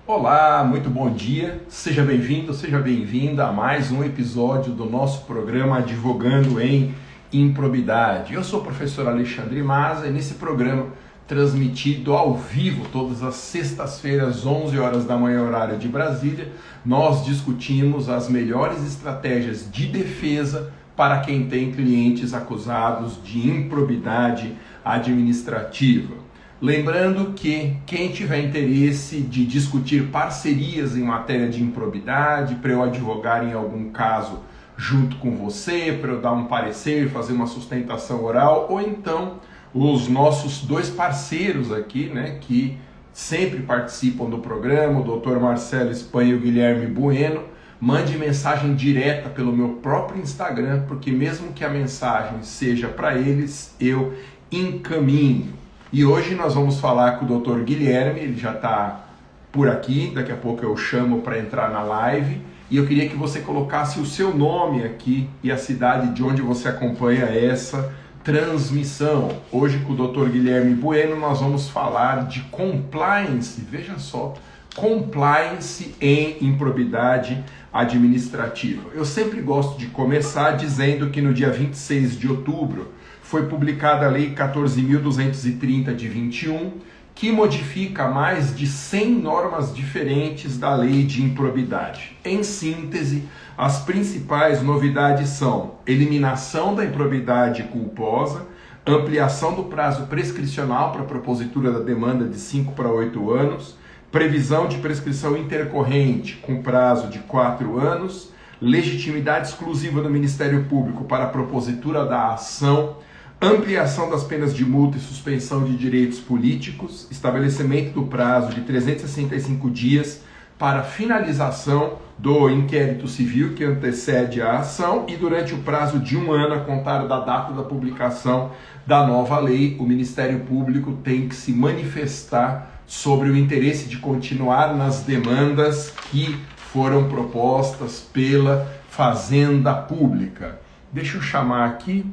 Olá, muito bom dia, seja bem-vindo, seja bem-vinda a mais um episódio do nosso programa Advogando em Improbidade. Eu sou o professor Alexandre Maza e nesse programa, transmitido ao vivo todas as sextas-feiras, 11 horas da manhã, horário de Brasília, nós discutimos as melhores estratégias de defesa para quem tem clientes acusados de improbidade administrativa. Lembrando que quem tiver interesse de discutir parcerias em matéria de improbidade, para eu advogar em algum caso junto com você, para eu dar um parecer, fazer uma sustentação oral, ou então os nossos dois parceiros aqui, que sempre participam do programa, o Dr. Marcelo Espanha e o Guilherme Bueno, mande mensagem direta pelo meu próprio Instagram, porque mesmo que a mensagem seja para eles, eu encaminho. E hoje nós vamos falar com o Dr. Guilherme, ele já está por aqui, daqui a pouco eu chamo para entrar na live, e eu queria que você colocasse o seu nome aqui e a cidade de onde você acompanha essa transmissão. Hoje com o Dr. Guilherme Bueno nós vamos falar de compliance, veja só, compliance em improbidade administrativa. Eu sempre gosto de começar dizendo que no dia 26 de outubro foi publicada a Lei 14.230 de 21, que modifica mais de 100 normas diferentes da Lei de Improbidade. Em síntese, as principais novidades são eliminação da improbidade culposa, ampliação do prazo prescricional para a propositura da demanda de 5 para 8 anos, previsão de prescrição intercorrente com prazo de 4 anos, legitimidade exclusiva do Ministério Público para a propositura da ação, ampliação das penas de multa e suspensão de direitos políticos, estabelecimento do prazo de 365 dias para finalização do inquérito civil que antecede a ação e durante o prazo de 1 ano a contar da data da publicação da nova lei, o Ministério Público tem que se manifestar sobre o interesse de continuar nas demandas que foram propostas pela Fazenda Pública. Deixa eu chamar aqui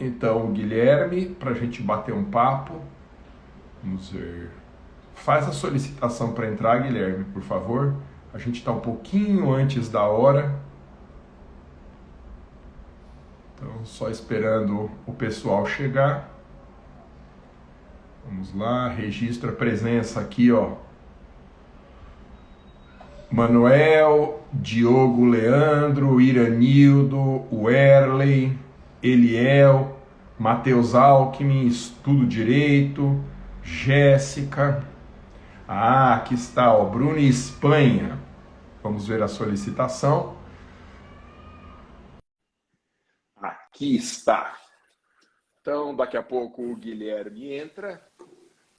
então o Guilherme para a gente bater um papo. Vamos ver. Faz a solicitação para entrar, Guilherme, por favor. A gente está um pouquinho antes da hora. Então, só esperando o pessoal chegar. Vamos lá, registra a presença aqui, ó. Manuel, Diogo Leandro, Iranildo, Werley, Eliel, Matheus Alckmin, Estudo Direito, Jéssica. Aqui está, ó, Bruno Espanha. Vamos ver a solicitação. Aqui está. Então, daqui a pouco o Guilherme entra.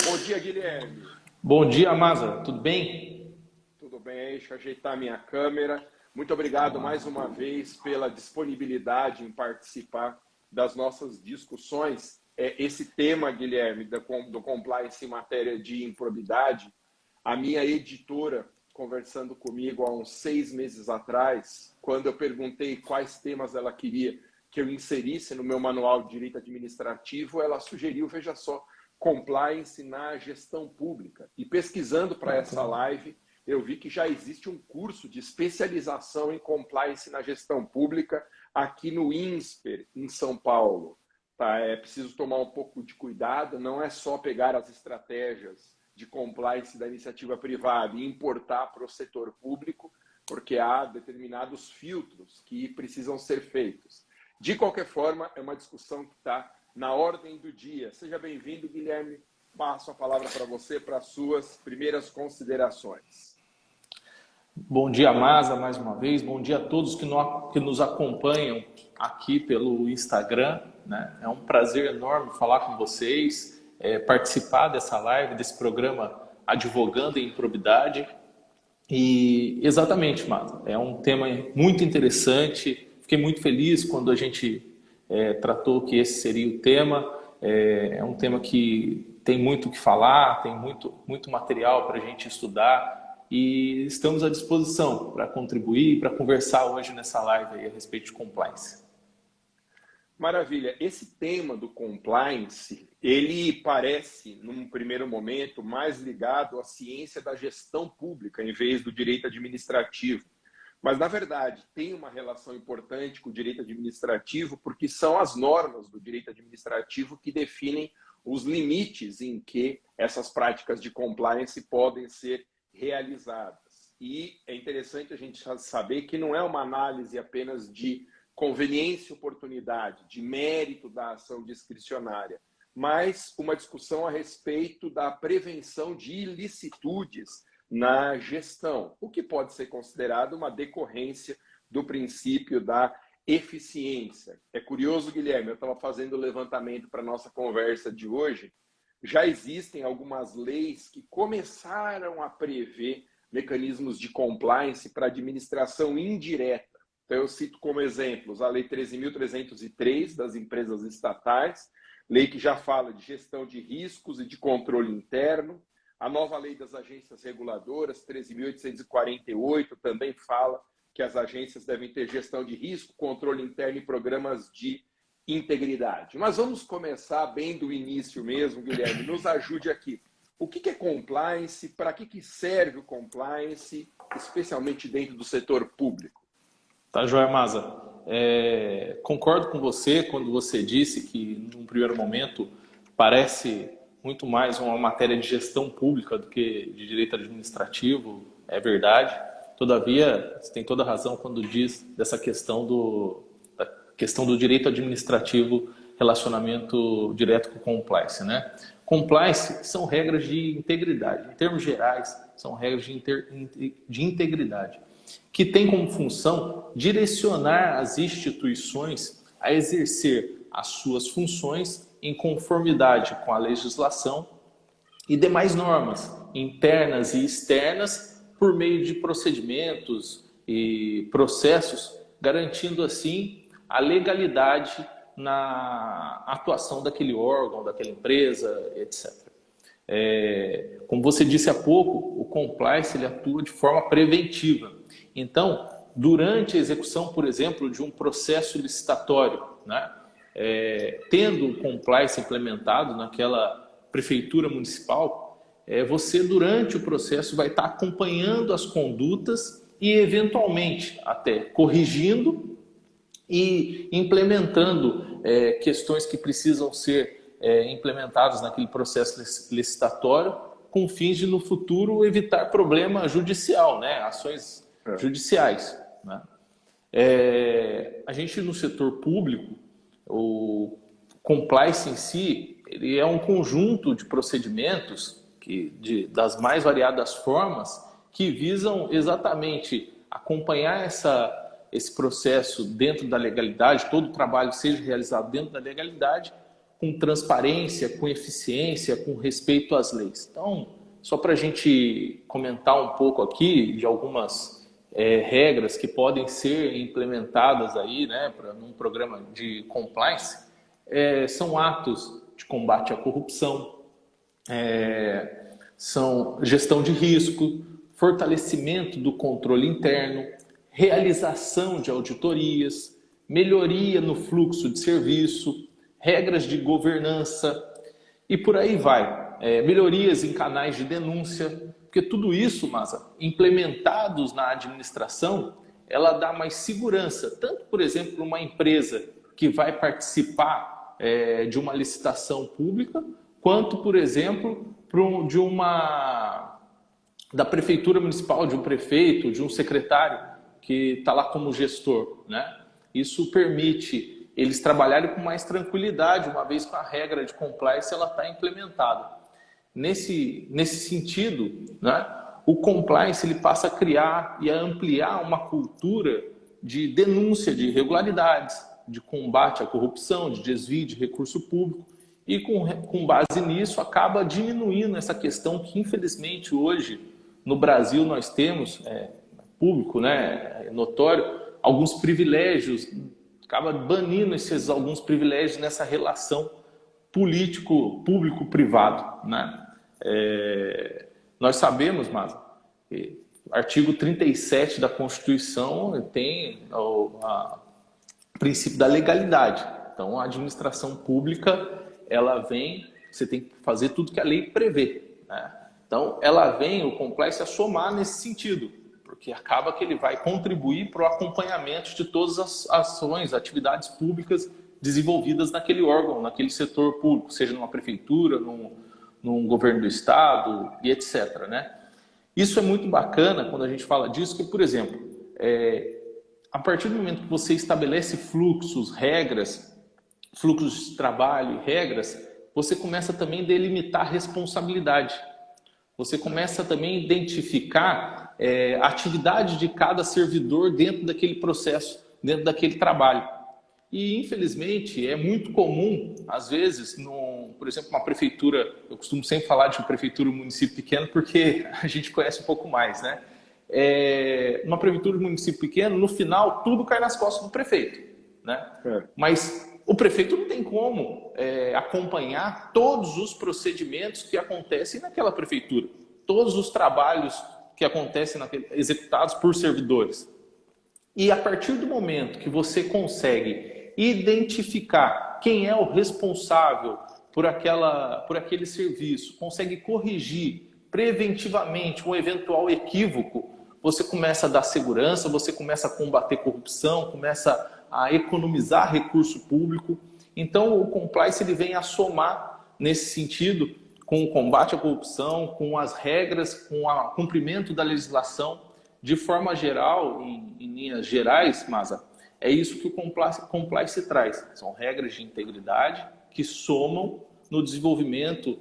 Bom dia, Guilherme. Bom dia, Maza. Tudo bem? Tudo bem, deixa eu ajeitar minha câmera. Muito obrigado mais uma vez pela disponibilidade em participar das nossas discussões. Esse tema, Guilherme, do compliance em matéria de improbidade, a minha editora, conversando comigo há uns 6 meses atrás, quando eu perguntei quais temas ela queria que eu inserisse no meu manual de direito administrativo, ela sugeriu, veja só, compliance na gestão pública. E pesquisando para essa live, eu vi que já existe um curso de especialização em compliance na gestão pública aqui no INSPER, em São Paulo. Tá? É preciso tomar um pouco de cuidado, não é só pegar as estratégias de compliance da iniciativa privada e importar para o setor público, porque há determinados filtros que precisam ser feitos. De qualquer forma, é uma discussão que está na ordem do dia. Seja bem-vindo, Guilherme. Passo a palavra para você, para as suas primeiras considerações. Bom dia, Maza, mais uma vez. Bom dia a todos que nos acompanham aqui pelo Instagram. Né? É um prazer enorme falar com vocês, participar dessa live, desse programa Advogando em Improbidade. E exatamente, Maza, é um tema muito interessante. Fiquei muito feliz quando a gente tratou que esse seria o tema. É um tema que tem muito o que falar, tem muito material para a gente estudar. E estamos à disposição para contribuir, para conversar hoje nessa live aí a respeito de compliance. Maravilha. Esse tema do compliance, ele parece, num primeiro momento, mais ligado à ciência da gestão pública, em vez do direito administrativo. Mas, na verdade, tem uma relação importante com o direito administrativo, porque são as normas do direito administrativo que definem os limites em que essas práticas de compliance podem ser realizadas. E é interessante a gente saber que não é uma análise apenas de conveniência e oportunidade, de mérito da ação discricionária, mas uma discussão a respeito da prevenção de ilicitudes na gestão, o que pode ser considerado uma decorrência do princípio da eficiência. É curioso, Guilherme, eu estava fazendo o levantamento para a nossa conversa de hoje, já existem algumas leis que começaram a prever mecanismos de compliance para administração indireta. Então, eu cito como exemplos a Lei 13.303 das empresas estatais, lei que já fala de gestão de riscos e de controle interno. A nova lei das agências reguladoras, 13.848, também fala que as agências devem ter gestão de risco, controle interno e programas de integridade. Mas vamos começar bem do início mesmo, Guilherme. Nos ajude aqui. O que é compliance? Para que serve o compliance, especialmente dentro do setor público? Tá, joia, Maza. Concordo com você quando você disse que, num primeiro momento, parece muito mais uma matéria de gestão pública do que de direito administrativo. É verdade. Todavia, você tem toda a razão quando diz dessa questão do direito administrativo, relacionamento direto com compliance, né? Compliance são regras de integridade. Em termos gerais, são regras de integridade, que tem como função direcionar as instituições a exercer as suas funções em conformidade com a legislação e demais normas internas e externas por meio de procedimentos e processos, garantindo assim a legalidade na atuação daquele órgão, daquela empresa, etc. Como você disse há pouco, o compliance ele atua de forma preventiva. Então, durante a execução, por exemplo, de um processo licitatório, né, tendo o compliance implementado naquela prefeitura municipal, você, durante o processo, vai estar acompanhando as condutas e, eventualmente, até corrigindo e implementando questões que precisam ser implementadas naquele processo licitatório, com fins de, no futuro, evitar problema judicial, né? Ações judiciais. Né? A gente, no setor público, o compliance em si, ele é um conjunto de procedimentos das mais variadas formas que visam exatamente acompanhar esse processo dentro da legalidade, todo o trabalho seja realizado dentro da legalidade, com transparência, com eficiência, com respeito às leis. Então, só para a gente comentar um pouco aqui de algumas regras que podem ser implementadas aí, né, num programa de compliance, são atos de combate à corrupção, são gestão de risco, fortalecimento do controle interno, realização de auditorias, melhoria no fluxo de serviço, regras de governança e por aí vai. Melhorias em canais de denúncia, porque tudo isso, Maza, implementados na administração, ela dá mais segurança, tanto, por exemplo, para uma empresa que vai participar de uma licitação pública, quanto, por exemplo, da prefeitura municipal, de um prefeito, de um secretário que está lá como gestor, né? Isso permite eles trabalharem com mais tranquilidade, uma vez que a regra de compliance ela está implementada. Nesse sentido, né, o compliance ele passa a criar e a ampliar uma cultura de denúncia de irregularidades, de combate à corrupção, de desvio de recurso público, e com base nisso acaba diminuindo essa questão que, infelizmente, hoje no Brasil nós temos, público, né, notório, alguns privilégios, acaba banindo esses alguns privilégios nessa relação público-privado, né? Nós sabemos, mas o artigo 37 da Constituição tem o princípio da legalidade. Então, Então, a administração pública, ela vem, você tem que fazer tudo que a lei prevê, né? Então, ela vem, o compliance, a somar nesse sentido, porque acaba que ele vai contribuir para o acompanhamento de todas as ações, atividades públicas desenvolvidas naquele órgão, naquele setor público, seja numa prefeitura, num governo do estado e etc., né? Isso é muito bacana quando a gente fala disso, que, por exemplo, a partir do momento que você estabelece fluxos, regras, fluxos de trabalho e regras, você começa também a delimitar responsabilidade. Você começa também a identificar a atividade de cada servidor dentro daquele processo, dentro daquele trabalho. E, infelizmente, é muito comum, às vezes, por exemplo, uma prefeitura, eu costumo sempre falar de uma prefeitura, um município pequeno, porque a gente conhece um pouco mais, né? Uma prefeitura de município pequeno, no final, tudo cai nas costas do prefeito, né? Mas o prefeito não tem como acompanhar todos os procedimentos que acontecem naquela prefeitura, todos os trabalhos que acontecem executados por servidores. E a partir do momento que você consegue identificar quem é o responsável por aquele serviço, consegue corrigir preventivamente um eventual equívoco, você começa a dar segurança, você começa a combater corrupção, começa a economizar recurso público. Então, o compliance ele vem a somar nesse sentido com o combate à corrupção, com as regras, com o cumprimento da legislação. De forma geral, em linhas gerais, Maza, é isso que o compliance traz. São regras de integridade que somam no desenvolvimento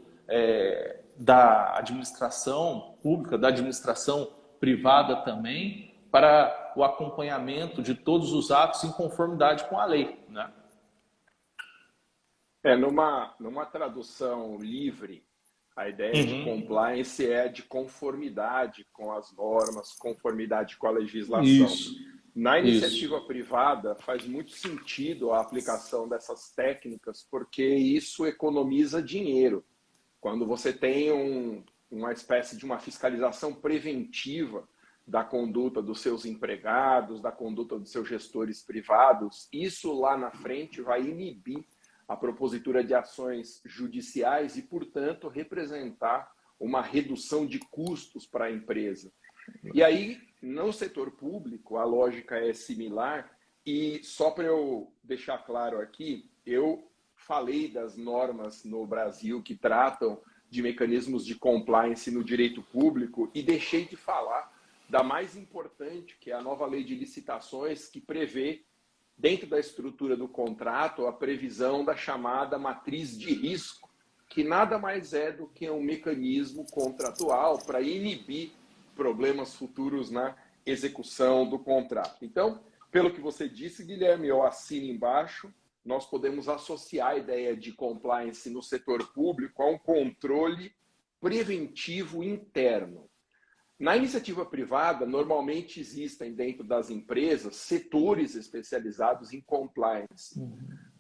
da administração pública, da administração privada também, para o acompanhamento de todos os atos em conformidade com a lei, né? Numa tradução livre, a ideia de compliance é de conformidade com as normas, conformidade com a legislação. Isso. Na iniciativa privada, faz muito sentido a aplicação dessas técnicas, porque isso economiza dinheiro. Quando você tem uma espécie de uma fiscalização preventiva da conduta dos seus empregados, da conduta dos seus gestores privados, isso lá na frente vai inibir a propositura de ações judiciais e, portanto, representar uma redução de custos para a empresa. E aí, no setor público, a lógica é similar. E só para eu deixar claro aqui, eu falei das normas no Brasil que tratam de mecanismos de compliance no direito público e deixei de falar da mais importante, que é a nova lei de licitações, que prevê, dentro da estrutura do contrato, a previsão da chamada matriz de risco, que nada mais é do que um mecanismo contratual para inibir problemas futuros na execução do contrato. Então, pelo que você disse, Guilherme, eu assino embaixo, nós podemos associar a ideia de compliance no setor público a um controle preventivo interno. Na iniciativa privada, normalmente existem dentro das empresas setores especializados em compliance.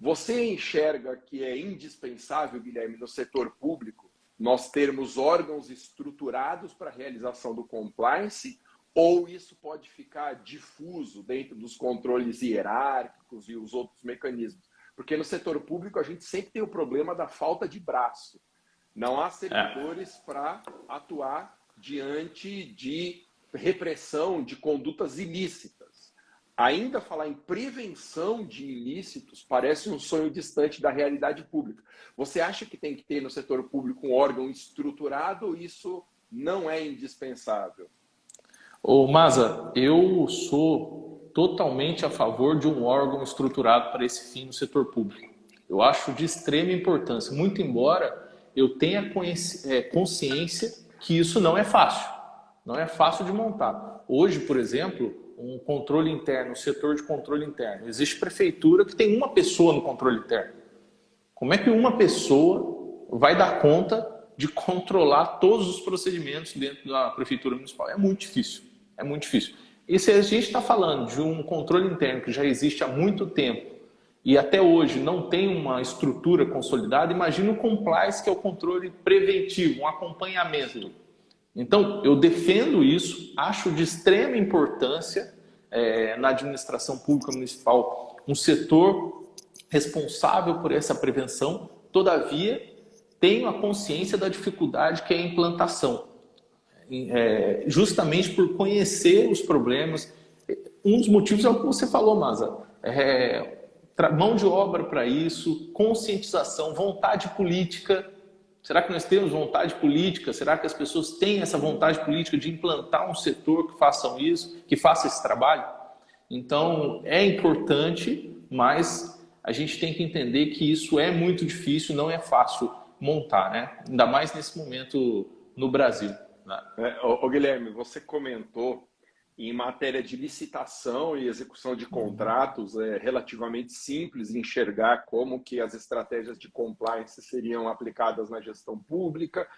Você enxerga que é indispensável, Guilherme, no setor público, nós termos órgãos estruturados para a realização do compliance, ou isso pode ficar difuso dentro dos controles hierárquicos e os outros mecanismos? Porque no setor público a gente sempre tem o problema da falta de braço. Não há servidores para atuar diante de repressão de condutas ilícitas. Ainda falar em prevenção de ilícitos parece um sonho distante da realidade pública. Você acha que tem que ter no setor público um órgão estruturado ou isso não é indispensável? Ô, Maza, eu sou totalmente a favor de um órgão estruturado para esse fim no setor público. Eu acho de extrema importância, muito embora eu tenha consciência que isso não é fácil. Não é fácil de montar. Hoje, por exemplo, um controle interno, um setor de controle interno. Existe prefeitura que tem uma pessoa no controle interno. Como é que uma pessoa vai dar conta de controlar todos os procedimentos dentro da prefeitura municipal? É muito difícil. É muito difícil. E se a gente está falando de um controle interno que já existe há muito tempo e até hoje não tem uma estrutura consolidada, imagina o compliance, que é o controle preventivo, um acompanhamento. Então, eu defendo isso, acho de extrema importância na administração pública municipal um setor responsável por essa prevenção, todavia tenho a consciência da dificuldade que é a implantação, justamente por conhecer os problemas. Um dos motivos é o que você falou, Maza, mão de obra para isso, conscientização, vontade política. Será que nós temos vontade política? Será que as pessoas têm essa vontade política de implantar um setor que façam isso, que faça esse trabalho? Então, é importante, mas a gente tem que entender que isso é muito difícil, não é fácil montar, né? Ainda mais nesse momento no Brasil. Né? Guilherme, você comentou em matéria de licitação e execução de contratos, é relativamente simples enxergar como que as estratégias de compliance seriam aplicadas na gestão pública.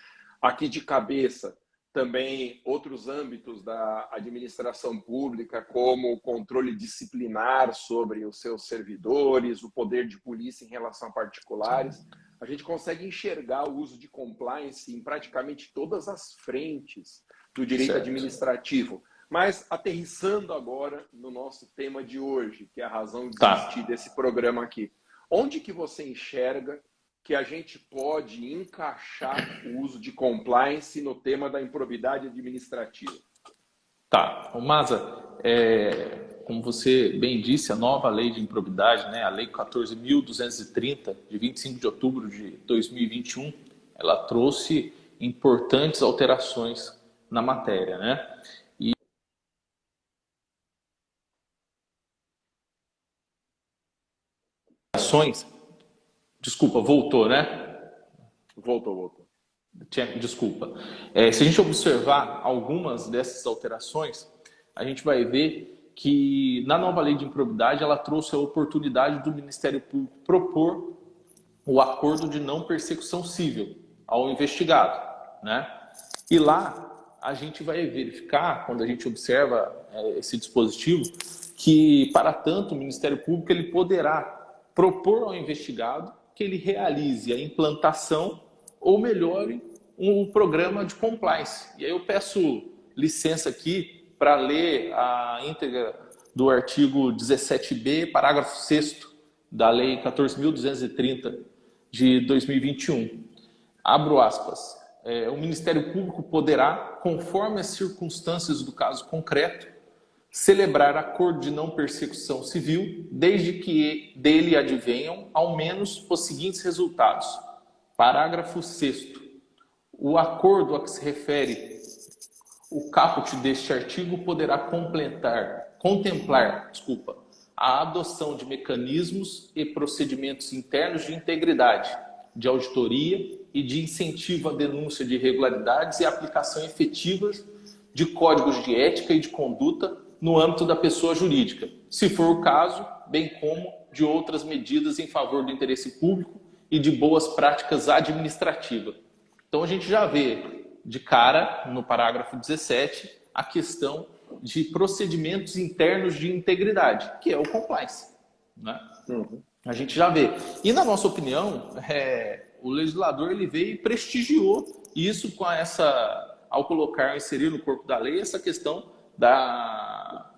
Aqui de cabeça, também outros âmbitos da administração pública, como o controle disciplinar sobre os seus servidores, o poder de polícia em relação a particulares. A gente consegue enxergar o uso de compliance em praticamente todas as frentes do direito administrativo. Mas aterrissando agora no nosso tema de hoje, que é a razão de existir desse programa aqui. Onde que você enxerga que a gente pode encaixar o uso de compliance no tema da improbidade administrativa? Tá, Maza, como você bem disse, a nova lei de improbidade, né, a lei 14.230, de 25 de outubro de 2021, ela trouxe importantes alterações na matéria, né? Desculpa, voltou, né? Voltou. Desculpa. Se a gente observar algumas dessas alterações, a gente vai ver que na nova lei de improbidade ela trouxe a oportunidade do Ministério Público propor o acordo de não persecução civil ao investigado, né? E lá a gente vai verificar, quando a gente observa esse dispositivo, que para tanto o Ministério Público ele poderá propor ao investigado que ele realize a implantação ou melhore um programa de compliance. E aí eu peço licença aqui para ler a íntegra do artigo 17b, parágrafo 6º da Lei 14.230 de 2021. Abro aspas. O Ministério Público poderá, conforme as circunstâncias do caso concreto, celebrar acordo de não persecução civil, desde que dele advenham ao menos os seguintes resultados. Parágrafo 6º. O acordo a que se refere o caput deste artigo poderá contemplar a adoção de mecanismos e procedimentos internos de integridade, de auditoria e de incentivo à denúncia de irregularidades e aplicação efetiva de códigos de ética e de conduta no âmbito da pessoa jurídica, se for o caso, bem como de outras medidas em favor do interesse público e de boas práticas administrativas. Então a gente já vê de cara, no parágrafo 17, a questão de procedimentos internos de integridade, que é o compliance, né? A gente já vê. E na nossa opinião, o legislador ele veio e prestigiou isso com ao colocar, inserir no corpo da lei essa questão da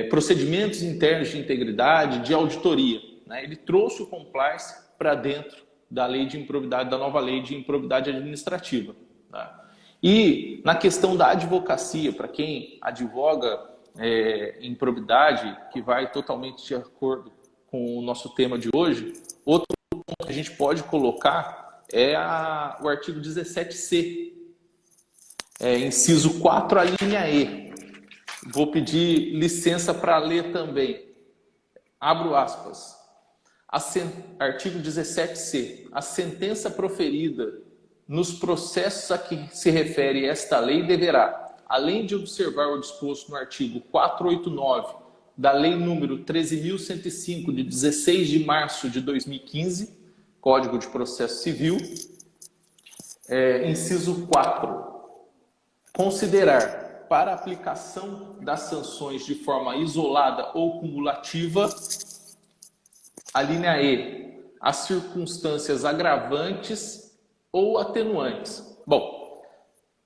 procedimentos internos de integridade, de auditoria, né? Ele trouxe o compliance para dentro da lei de improbidade, da nova lei de improbidade administrativa. Tá? E na questão da advocacia, para quem advoga improbidade, que vai totalmente de acordo com o nosso tema de hoje, outro ponto que a gente pode colocar é o artigo 17C, inciso 4, a linha E. Vou pedir licença para ler também. Abro aspas. Artigo 17C. A sentença proferida nos processos a que se refere esta lei deverá, além de observar o disposto no artigo 489 da Lei número 13.105, de 16 de março de 2015, Código de Processo Civil, inciso 4, considerar para aplicação das sanções de forma isolada ou cumulativa, a linha E, as circunstâncias agravantes ou atenuantes. Bom,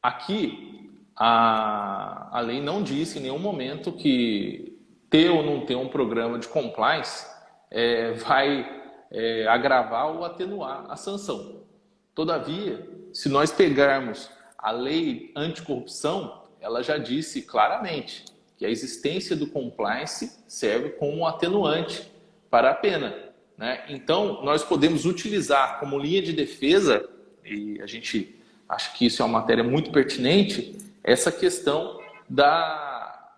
aqui a lei não disse em nenhum momento que ter ou não ter um programa de compliance vai agravar ou atenuar a sanção. Todavia, se nós pegarmos a lei anticorrupção, ela já disse claramente que a existência do compliance serve como atenuante para a pena, né? Então, nós podemos utilizar como linha de defesa, e a gente acha que isso é uma matéria muito pertinente, essa questão da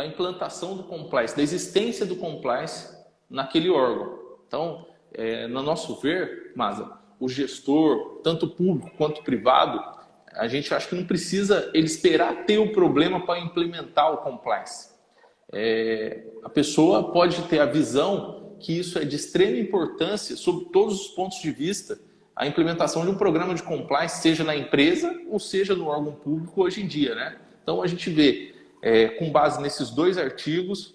implantação do compliance, da existência do compliance naquele órgão. Então, no nosso ver, Maza, o gestor, tanto público quanto privado, a gente acha que não precisa ele esperar ter o problema para implementar o compliance. A pessoa pode ter a visão que isso é de extrema importância sob todos os pontos de vista, a implementação de um programa de compliance, seja na empresa ou seja no órgão público hoje em dia, né? Então a gente vê, com base nesses dois artigos,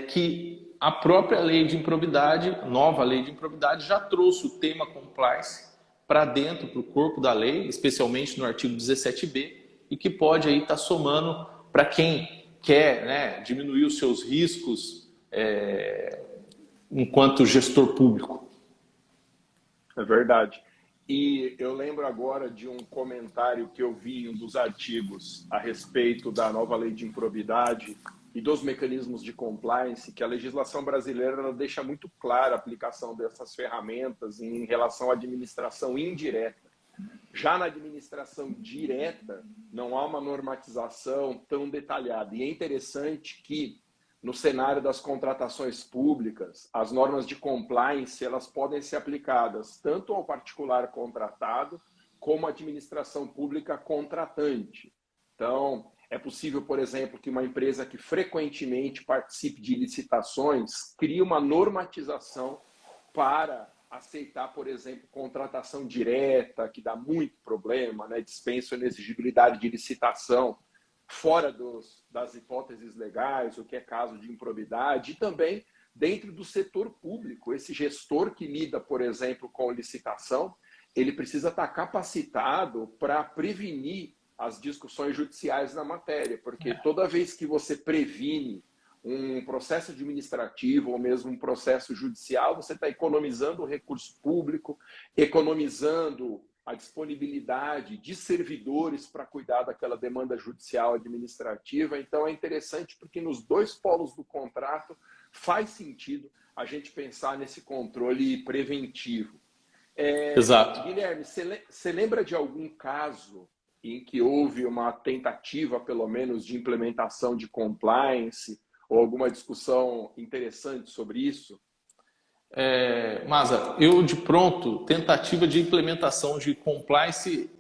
que a própria lei de improbidade, nova lei de improbidade, já trouxe o tema compliance para dentro, para o corpo da lei, especialmente no artigo 17b, e que pode aí estar somando para quem quer, né, diminuir os seus riscos enquanto gestor público. É verdade. E eu lembro agora de um comentário que eu vi em um dos artigos a respeito da nova lei de improbidade e dos mecanismos de compliance, que a legislação brasileira ela deixa muito clara a aplicação dessas ferramentas em relação à administração indireta. Já na administração direta, não há uma normatização tão detalhada. E é interessante que, no cenário das contratações públicas, as normas de compliance elas podem ser aplicadas tanto ao particular contratado como à administração pública contratante. Então, é possível, por exemplo, que uma empresa que frequentemente participe de licitações crie uma normatização para aceitar, por exemplo, contratação direta, que dá muito problema, né? Dispensa a exigibilidade de licitação fora das hipóteses legais, o que é caso de improbidade, e também dentro do setor público. Esse gestor que lida, por exemplo, com licitação, ele precisa estar capacitado para prevenir as discussões judiciais na matéria, porque toda vez que você previne um processo administrativo ou mesmo um processo judicial, você está economizando o recurso público, economizando a disponibilidade de servidores para cuidar daquela demanda judicial administrativa. Então é interessante porque nos dois polos do contrato faz sentido a gente pensar nesse controle preventivo. Exato. Guilherme, você lembra de algum caso em que houve uma tentativa, pelo menos, de implementação de compliance ou alguma discussão interessante sobre isso? Maza, eu de pronto, tentativa de implementação de compliance,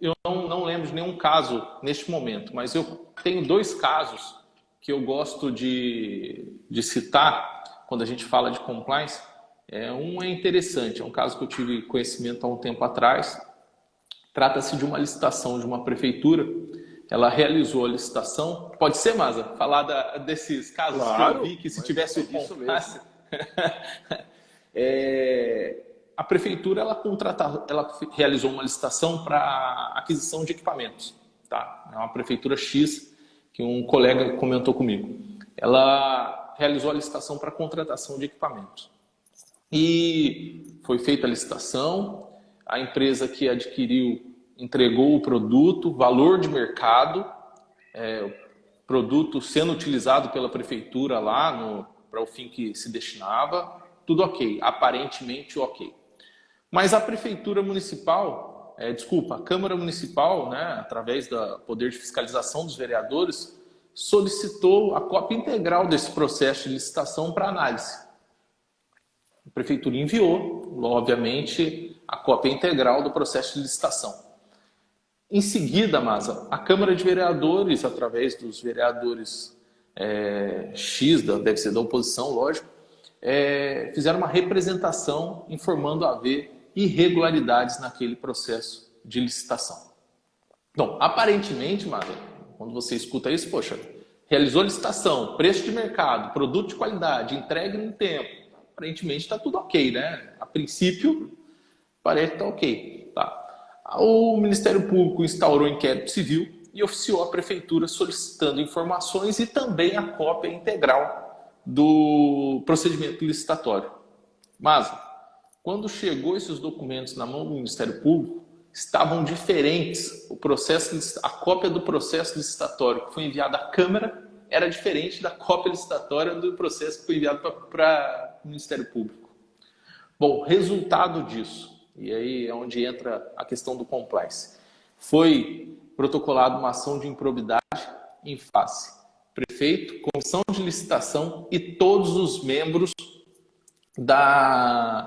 eu não lembro de nenhum caso neste momento, mas eu tenho dois casos que eu gosto de citar quando a gente fala de compliance. Um é interessante, é um caso que eu tive conhecimento há um tempo atrás. Trata-se de uma licitação de uma prefeitura. Ela realizou a licitação. Pode ser, Maza, falar desses casos, claro, que eu vi que se tivesse o compliance... A prefeitura ela realizou uma licitação para aquisição de equipamentos, tá? É uma prefeitura X que um colega comentou comigo. Ela realizou a licitação para contratação de equipamentos e foi feita a licitação. A empresa que adquiriu entregou o produto, valor de mercado, o produto sendo utilizado pela prefeitura lá para o fim que se destinava, tudo ok, aparentemente ok. Mas a prefeitura municipal, a Câmara Municipal, né, através do poder de fiscalização dos vereadores, solicitou a cópia integral desse processo de licitação para análise. A prefeitura enviou, obviamente, a cópia integral do processo de licitação. Em seguida, Maza, a Câmara de Vereadores, através dos vereadores X, deve ser da oposição, lógico, fizeram uma representação informando haver irregularidades naquele processo de licitação. Então, aparentemente, Maza, quando você escuta isso, poxa, realizou licitação, preço de mercado, produto de qualidade, entregue no tempo, aparentemente está tudo ok, né? A princípio, parece que está ok. Tá? O Ministério Público instaurou inquérito civil e oficiou a prefeitura solicitando informações e também a cópia integral do procedimento licitatório. Mas, quando chegou esses documentos na mão do Ministério Público, estavam diferentes. O processo, a cópia do processo licitatório que foi enviada à Câmara era diferente da cópia licitatória do processo que foi enviado para o Ministério Público. Bom, resultado disso, e aí é onde entra a questão do compliance, foi protocolada uma ação de improbidade em face prefeito, comissão de licitação e todos os membros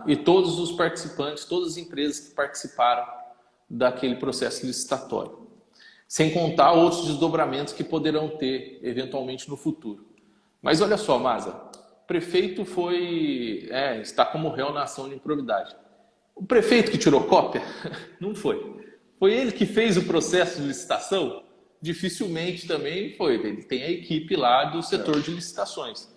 e todos os participantes, todas as empresas que participaram daquele processo licitatório. Sem contar outros desdobramentos que poderão ter, eventualmente, no futuro. Mas olha só, Maza, o prefeito está como réu na ação de improbidade. O prefeito que tirou cópia? Não foi. Foi ele que fez o processo de licitação? Dificilmente também foi. Ele tem a equipe lá do setor de licitações.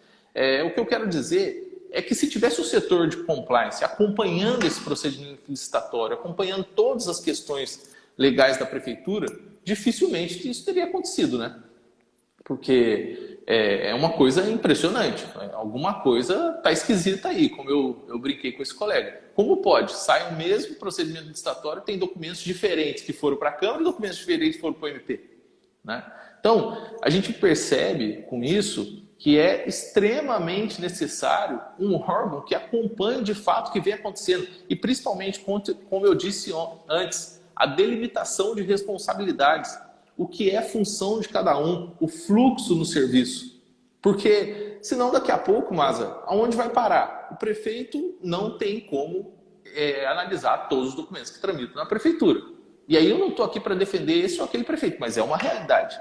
O que eu quero dizer é que se tivesse o setor de compliance acompanhando esse procedimento licitatório, acompanhando todas as questões legais da prefeitura, dificilmente isso teria acontecido, né? Porque é uma coisa impressionante. Alguma coisa está esquisita aí, como eu brinquei com esse colega. Como pode? Sai o mesmo procedimento licitatório, tem documentos diferentes que foram para a Câmara e documentos diferentes que foram para o MP. Né? Então, a gente percebe com isso que é extremamente necessário um órgão que acompanhe de fato o que vem acontecendo. E principalmente, como eu disse antes, a delimitação de responsabilidades. O que é função de cada um, o fluxo no serviço. Porque, senão daqui a pouco, Maza, aonde vai parar? O prefeito não tem como analisar todos os documentos que tramitam na prefeitura. E aí eu não estou aqui para defender esse ou aquele prefeito, mas é uma realidade.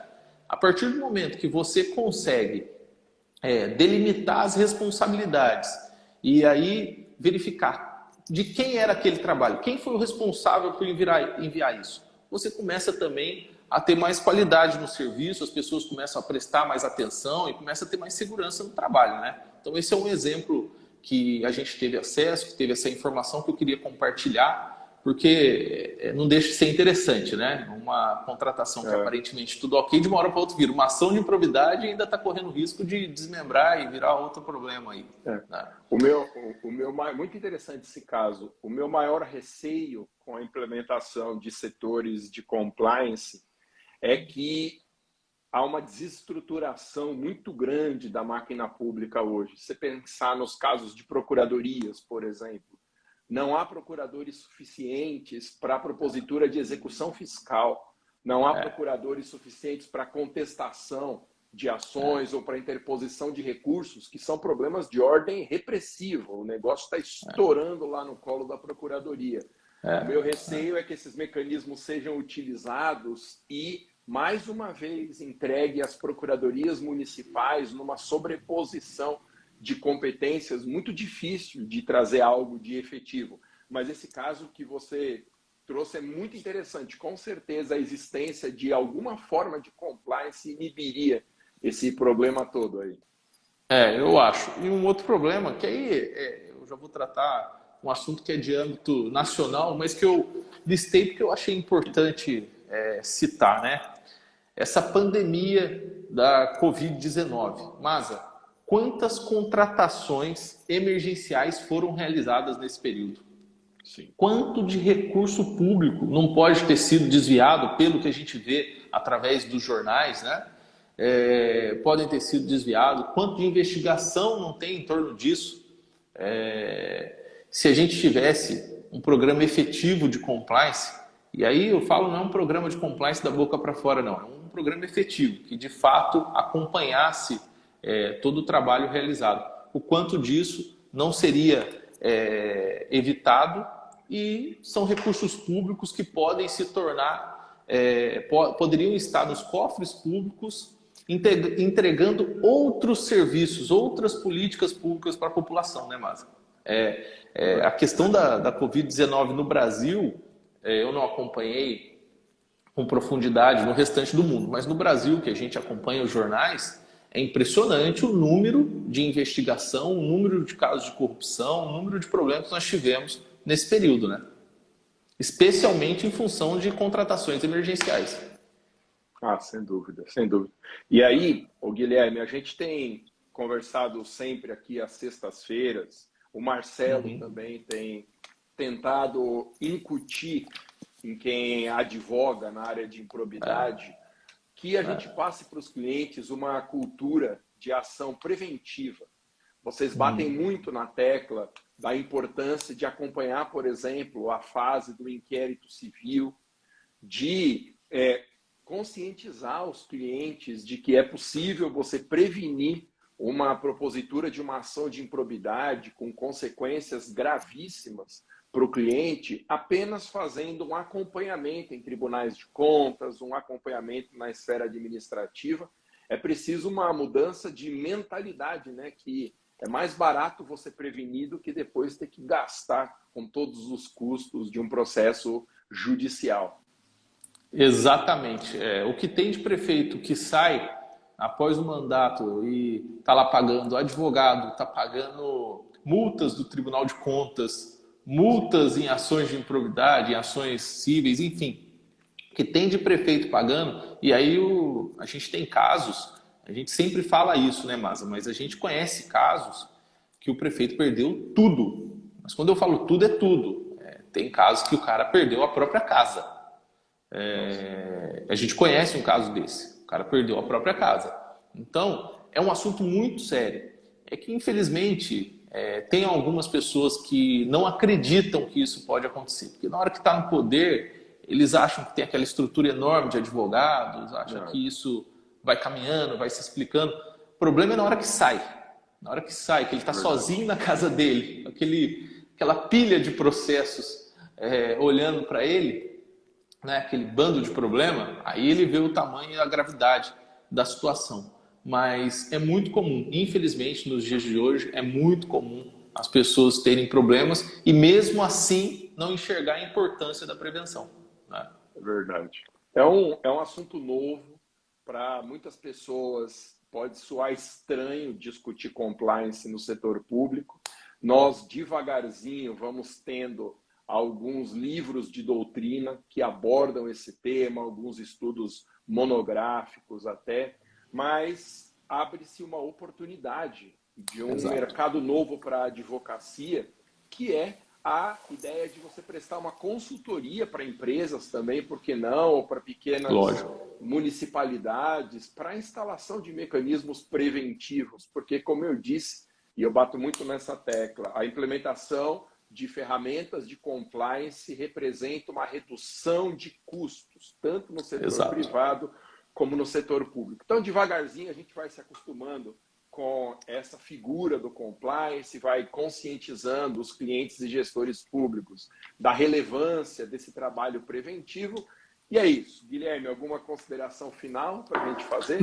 A partir do momento que você consegue delimitar as responsabilidades e aí verificar de quem era aquele trabalho, quem foi o responsável por enviar isso, você começa também a ter mais qualidade no serviço, as pessoas começam a prestar mais atenção e começam a ter mais segurança no trabalho, né? Então esse é um exemplo que a gente teve acesso, que teve essa informação que eu queria compartilhar, porque não deixa de ser interessante, né? Uma contratação que aparentemente tudo ok, de uma hora para outra vira uma ação de improbidade e ainda está correndo risco de desmembrar e virar outro problema aí. Né? Muito interessante esse caso. O meu maior receio com a implementação de setores de compliance é que há uma desestruturação muito grande da máquina pública hoje. Se você pensar nos casos de procuradorias, por exemplo, não há procuradores suficientes para a propositura de execução fiscal, não há procuradores suficientes para contestação de ações ou para interposição de recursos, que são problemas de ordem repressiva. O negócio está estourando lá no colo da procuradoria. O meu receio é que esses mecanismos sejam utilizados e, mais uma vez, entregue às procuradorias municipais numa sobreposição de competências muito difícil de trazer algo de efetivo. Mas esse caso que você trouxe é muito interessante. Com certeza a existência de alguma forma de compliance inibiria esse problema todo aí. Eu acho. E um outro problema, que aí eu já vou tratar um assunto que é de âmbito nacional, mas que eu listei porque eu achei importante citar, né? Essa pandemia da Covid-19. Maza, quantas contratações emergenciais foram realizadas nesse período? Sim. Quanto de recurso público não pode ter sido desviado, pelo que a gente vê através dos jornais, né? Podem ter sido desviados? Quanto de investigação não tem em torno disso? Se a gente tivesse um programa efetivo de compliance, e aí eu falo não é um programa de compliance da boca para fora, não, é um programa efetivo, que de fato acompanhasse todo o trabalho realizado. O quanto disso não seria evitado, e são recursos públicos que podem se tornar, poderiam estar nos cofres públicos entregando outros serviços, outras políticas públicas para a população, né, Maza? A questão da Covid-19 no Brasil, eu não acompanhei com profundidade no restante do mundo, mas no Brasil, que a gente acompanha os jornais, é impressionante o número de investigação, o número de casos de corrupção, o número de problemas que nós tivemos nesse período, né? Especialmente em função de contratações emergenciais. Sem dúvida, sem dúvida. E aí, Guilherme, a gente tem conversado sempre aqui às sextas-feiras O Marcelo Uhum. também tem tentado incutir em quem advoga na área de É, improbidade que a gente passe para os clientes uma cultura de ação preventiva. Vocês batem hum, muito na tecla da importância de acompanhar, por exemplo, a fase do inquérito civil, de conscientizar os clientes de que é possível você prevenir uma propositura de uma ação de improbidade com consequências gravíssimas para o cliente, apenas fazendo um acompanhamento em tribunais de contas, um acompanhamento na esfera administrativa. É preciso uma mudança de mentalidade, né? Que é mais barato você prevenir do que depois ter que gastar com todos os custos de um processo judicial. exatamente. O que tem de prefeito que sai após o mandato e está lá pagando advogado, está pagando multas do Tribunal de Contas, multas em ações de improbidade, em ações cíveis, enfim, que tem de prefeito pagando, e aí a gente tem casos, a gente sempre fala isso, né, Masa? Mas a gente conhece casos que o prefeito perdeu tudo. Mas quando eu falo tudo, é tudo. Tem casos que o cara perdeu a própria casa. Nossa. A gente conhece um caso desse. O cara perdeu a própria casa. Então, é um assunto muito sério. É que, infelizmente, tem algumas pessoas que não acreditam que isso pode acontecer. Porque na hora que está no poder, eles acham que tem aquela estrutura enorme de advogados, acham Não, que isso vai caminhando, vai se explicando. O problema é na hora que sai. Na hora que sai, que ele está verdade. sozinho na casa dele, aquela pilha de processos olhando para ele, né, aquele bando de problema, aí ele vê o tamanho e a gravidade da situação. Mas é muito comum, infelizmente, nos dias de hoje, é muito comum as pessoas terem problemas e mesmo assim não enxergar a importância da prevenção. Né? É verdade. É um assunto novo para muitas pessoas. Pode soar estranho discutir compliance no setor público. Nós, devagarzinho, vamos tendo alguns livros de doutrina que abordam esse tema, alguns estudos monográficos até, mas abre-se uma oportunidade de um Exato. mercado novo para a advocacia, que é a ideia de você prestar uma consultoria para empresas também, por que não, ou para pequenas Lógico. municipalidades, para a instalação de mecanismos preventivos, porque, como eu disse, e eu bato muito nessa tecla, a implementação de ferramentas de compliance representa uma redução de custos, tanto no setor Exato. privado como no setor público. Então, devagarzinho, a gente vai se acostumando com essa figura do compliance, vai conscientizando os clientes e gestores públicos da relevância desse trabalho preventivo. E é isso. Guilherme, alguma consideração final para a gente fazer?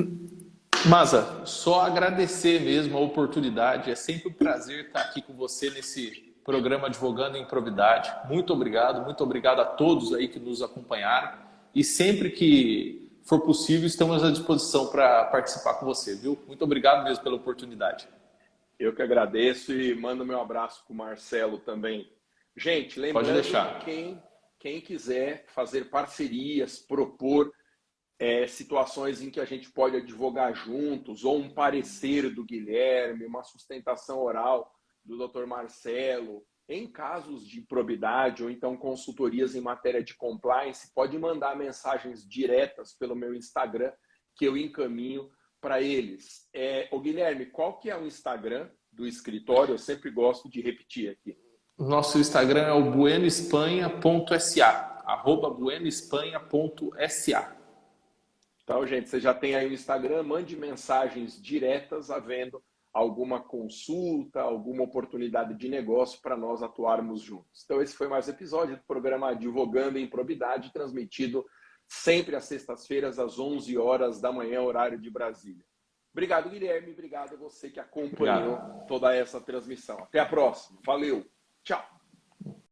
Masa, só agradecer mesmo a oportunidade. É sempre um prazer estar aqui com você nesse programa Advogando em Improbidade. Muito obrigado a todos aí que nos acompanharam. E sempre que for possível, estamos à disposição para participar com você, viu? Muito obrigado mesmo pela oportunidade. Eu que agradeço e mando meu abraço para o Marcelo também. Gente, Pode lembrando que deixar. quem quiser fazer parcerias, propor situações em que a gente pode advogar juntos, ou um parecer do Guilherme, uma sustentação oral do Dr. Marcelo, em casos de improbidade ou então consultorias em matéria de compliance, pode mandar mensagens diretas pelo meu Instagram que eu encaminho para eles. Ô Guilherme, qual que é o Instagram do escritório? Eu sempre gosto de repetir aqui. Nosso Instagram é o buenoespanha.sa, @buenoespanha.sa. Então, gente, você já tem aí o Instagram, mande mensagens diretas havendo alguma consulta, alguma oportunidade de negócio para nós atuarmos juntos. Então, esse foi mais um episódio do programa Advogando em Probidade, transmitido sempre às sextas-feiras, às 11 horas da manhã, horário de Brasília. Obrigado, Guilherme. Obrigado a você que acompanhou Obrigado. toda essa transmissão. Até a próxima. Valeu. Tchau.